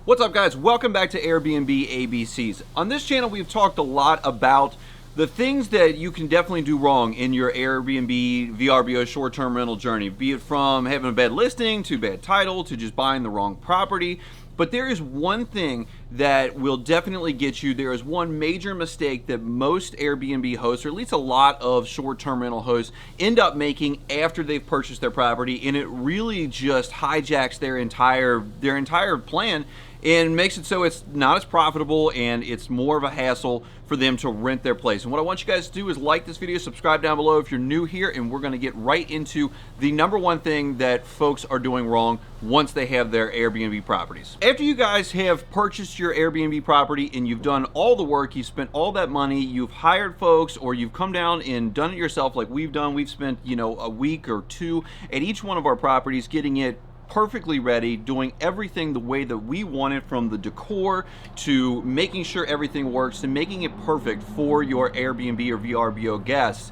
What's up, guys? Welcome back to Airbnb ABCs. On this channel, we've talked a lot about the things that you can definitely do wrong in your Airbnb VRBO short-term rental journey, be it from having a bad listing to bad title to just buying the wrong property. But there is one thing that will definitely get you. There is one major mistake that most Airbnb hosts, or at least a lot of short-term rental hosts, end up making after they've purchased their property, and it really just hijacks their entire plan and makes it so it's not as profitable and it's more of a hassle for them to rent their place. And what I want you guys to do is like this video, subscribe down below if you're new here, and we're gonna get right into the number one thing that folks are doing wrong once they have their Airbnb properties. After you guys have purchased your Airbnb property and you've done all the work, you've spent all that money, you've hired folks, or you've come down and done it yourself like we've done. We've spent, a week or two at each one of our properties getting it perfectly ready, doing everything the way that we want it, from the decor to making sure everything works to making it perfect for your Airbnb or VRBO guests.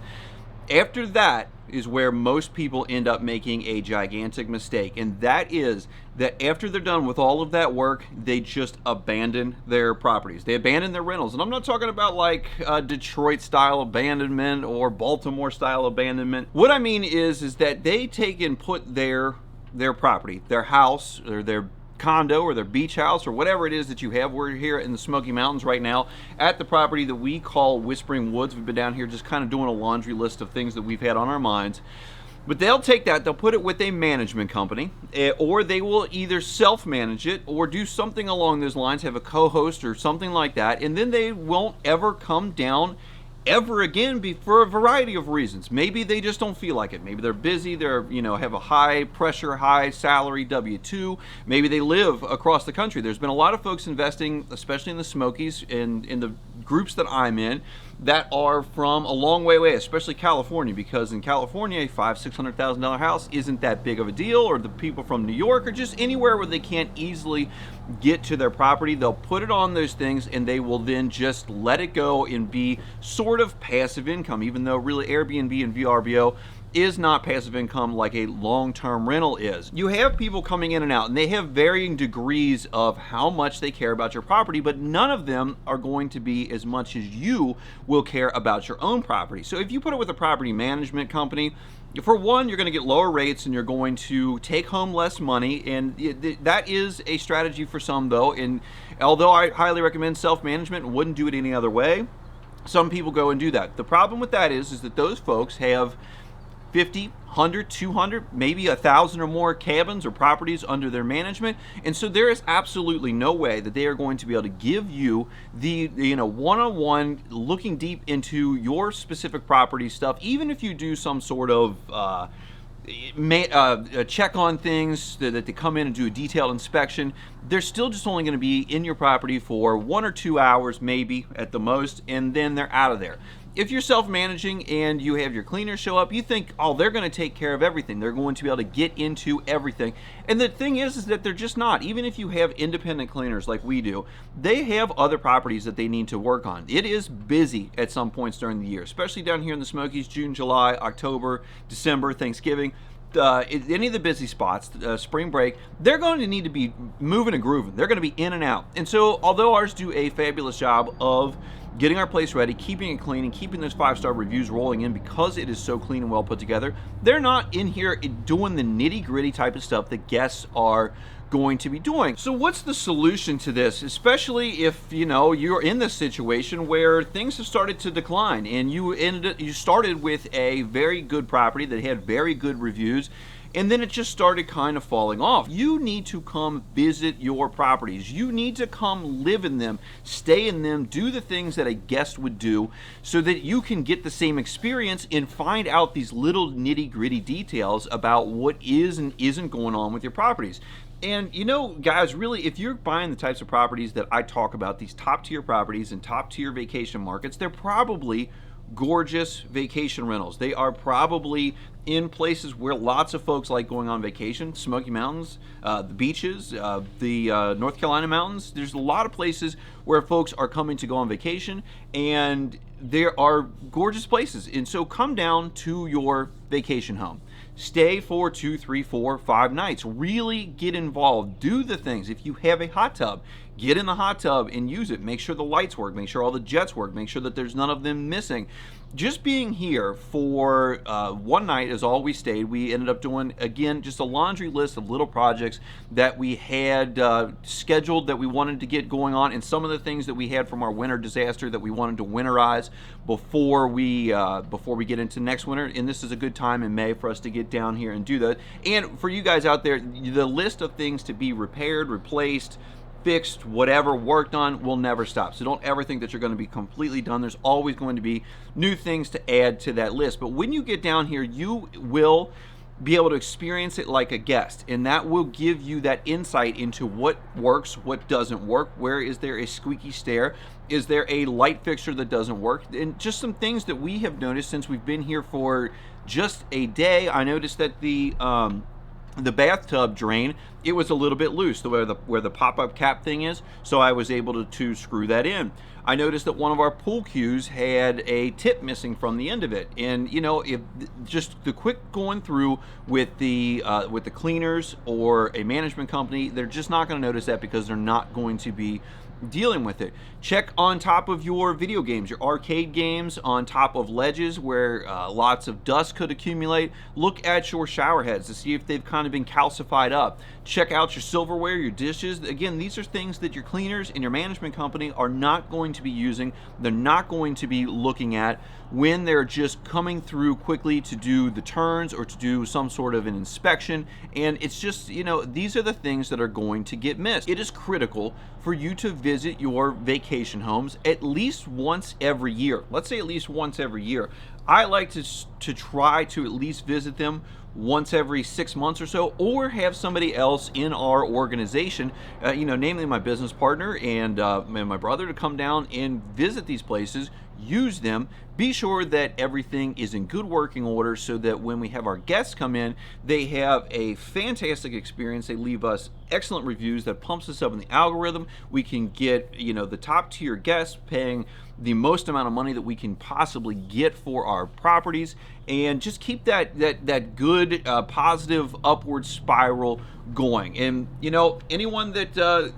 After that is where most people end up making a gigantic mistake, and that is that after they're done with all of that work, they just abandon their properties. They abandon their rentals, and I'm not talking about like Detroit style abandonment or Baltimore style abandonment. What I mean is that they take and put their property, their house or their condo or their beach house or whatever it is that you have. We're here in the Smoky Mountains right now at the property that we call Whispering Woods. We've been down here just kind of doing a laundry list of things that we've had on our minds. But they'll take that, they'll put it with a management company, or they will either self-manage it or do something along those lines, have a co-host or something like that, and then they won't ever come down ever again for a variety of reasons. Maybe they just don't feel like it. Maybe they're busy, they're, have a high pressure, high salary W-2. Maybe they live across the country. There's been a lot of folks investing, especially in the Smokies, in the groups that I'm in, that are from a long way away, especially California, because in California, a $500,000-$600,000 house isn't that big of a deal, or the people from New York, or just anywhere where they can't easily get to their property. They'll put it on those things and they will then just let it go and be sort of passive income, even though really Airbnb and VRBO is not passive income like a long-term rental is. You have people coming in and out, and they have varying degrees of how much they care about your property, but none of them are going to be as much as you will care about your own property. So if you put it with a property management company, for one, you're going to get lower rates and you're going to take home less money, and that is a strategy for some, though. And although I highly recommend self-management and wouldn't do it any other way, some people go and do that. The problem with that is that those folks have 50, 100, 200, maybe 1,000 or more cabins or properties under their management, and so there is absolutely no way that they are going to be able to give you the one-on-one looking deep into your specific property stuff. Even if you do some sort of check on things, that they come in and do a detailed inspection, they're still just only going to be in your property for 1 or 2 hours maybe at the most, and then they're out of there. If you're self-managing and you have your cleaners show up, you think, oh, they're going to take care of everything. They're going to be able to get into everything. And the thing is that they're just not. Even if you have independent cleaners like we do, they have other properties that they need to work on. It is busy at some points during the year, especially down here in the Smokies, June, July, October, December, Thanksgiving. Any of the busy spots, spring break, they're going to need to be moving and grooving. They're going to be in and out. And so although ours do a fabulous job of getting our place ready, keeping it clean, and keeping those 5-star reviews rolling in because it is so clean and well put together, they're not in here doing the nitty-gritty type of stuff that guests are going to be doing. So what's the solution to this, especially if you're in this situation where things have started to decline and you started with a very good property that had very good reviews, and then it just started kind of falling off? You need to come visit your properties. You need to come live in them, stay in them, do the things that a guest would do, so that you can get the same experience and find out these little nitty-gritty details about what is and isn't going on with your properties. And guys, really, if you're buying the types of properties that I talk about, these top-tier properties and top-tier vacation markets, they're probably gorgeous vacation rentals. They are probably in places where lots of folks like going on vacation. Smoky Mountains, the beaches, the North Carolina mountains. There's a lot of places where folks are coming to go on vacation, and there are gorgeous places. And so come down to your vacation home. stay for 2, 3, 4, 5 nights. Really get involved. Do the things. If you have a hot tub, get in the hot tub and use it. Make sure the lights work. Make sure all the jets work. Make sure that there's none of them missing. Just being here for one night is all we stayed. We ended up doing, again, just a laundry list of little projects that we had scheduled that we wanted to get going on, and some of the things that we had from our winter disaster that we wanted to winterize before we get into next winter. And this is a good time in May for us to get down here and do that. And for you guys out there, the list of things to be repaired, replaced, fixed, whatever, worked on will never stop. So don't ever think that you're going to be completely done. There's always going to be new things to add to that list. But when you get down here, you will be able to experience it like a guest, and that will give you that insight into what works, what doesn't work, where is there a squeaky stair, is there a light fixture that doesn't work, and just some things that we have noticed since we've been here for just a day. I noticed that the bathtub drain, it was a little bit loose where the pop-up cap thing is, so I was able to screw that in. I noticed that one of our pool cues had a tip missing from the end of it, and you know, if just the quick going through with the cleaners or a management company, they're just not going to notice that because they're not going to be dealing with it. Check on top of your video games, your arcade games, on top of ledges where lots of dust could accumulate. Look at your shower heads to see if they've kind of been calcified up. Check out your silverware, your dishes. Again, these are things that your cleaners and your management company are not going to be using. They're not going to be looking at when they're just coming through quickly to do the turns or to do some sort of an inspection. And it's just, you know, these are the things that are going to get missed. It is critical for you to visit your vacation homes at least once every year. Let's say at least once every year. I like to try to at least visit them once every 6 months or so, or have somebody else in our organization, namely my business partner and my brother, to come down and visit these places, use them, be sure that everything is in good working order so that when we have our guests come in, they have a fantastic experience. They leave us excellent reviews that pumps us up in the algorithm. We can get, the top tier guests paying the most amount of money that we can possibly get for our properties, and just keep that good positive upward spiral going. And anyone that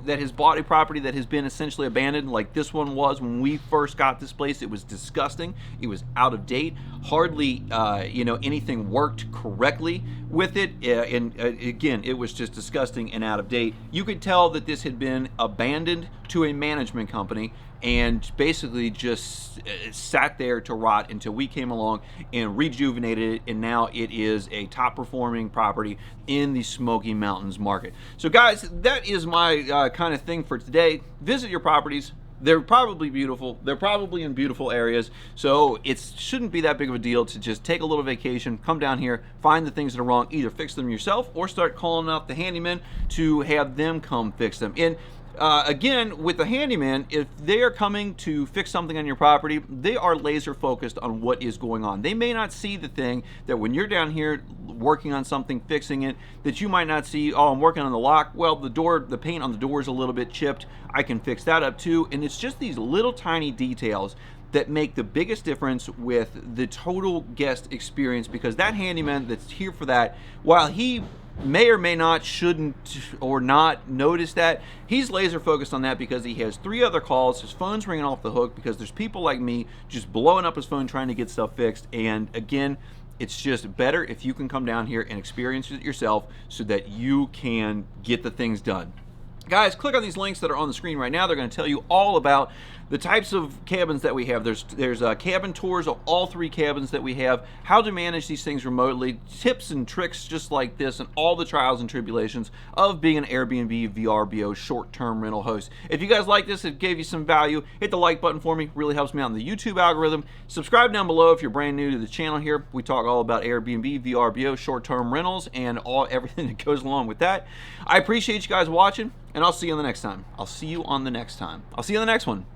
has bought a property that has been essentially abandoned, like this one was when we first got this place, it was disgusting. It was out of date. Hardly anything worked correctly with it, and again, it was just disgusting and out of date. You could tell that this had been abandoned to a management company and basically just sat there to rot until we came along and rejuvenated it, and now it is a top performing property in the Smoky Mountains market. So guys, that is my kind of thing for today. Visit your properties. They're probably beautiful. They're probably in beautiful areas. So it shouldn't be that big of a deal to just take a little vacation, come down here, find the things that are wrong, either fix them yourself or start calling out the handyman to have them come fix them. And again, with the handyman, if they are coming to fix something on your property, they are laser focused on what is going on. They may not see the thing that when you're down here working on something, fixing it, that you might not see. Oh, I'm working on the lock. Well, the paint on the door is a little bit chipped. I can fix that up too. And it's just these little tiny details that make the biggest difference with the total guest experience, because that handyman that's here for that, while he may or may not, shouldn't or not notice that, he's laser focused on that because he has 3 other calls, his phone's ringing off the hook because there's people like me just blowing up his phone trying to get stuff fixed. And again, it's just better if you can come down here and experience it yourself so that you can get the things done. Guys, click on these links that are on the screen right now. They're going to tell you all about the types of cabins that we have. There's cabin tours of all 3 cabins that we have, how to manage these things remotely, tips and tricks just like this, and all the trials and tribulations of being an Airbnb VRBO short-term rental host. If you guys like this, it gave you some value, hit the like button for me. Really helps me out in the YouTube algorithm. Subscribe down below if you're brand new to the channel here. We talk all about Airbnb, VRBO, short-term rentals, and everything that goes along with that. I appreciate you guys watching, and I'll see you on the next time. I'll see you on the next one.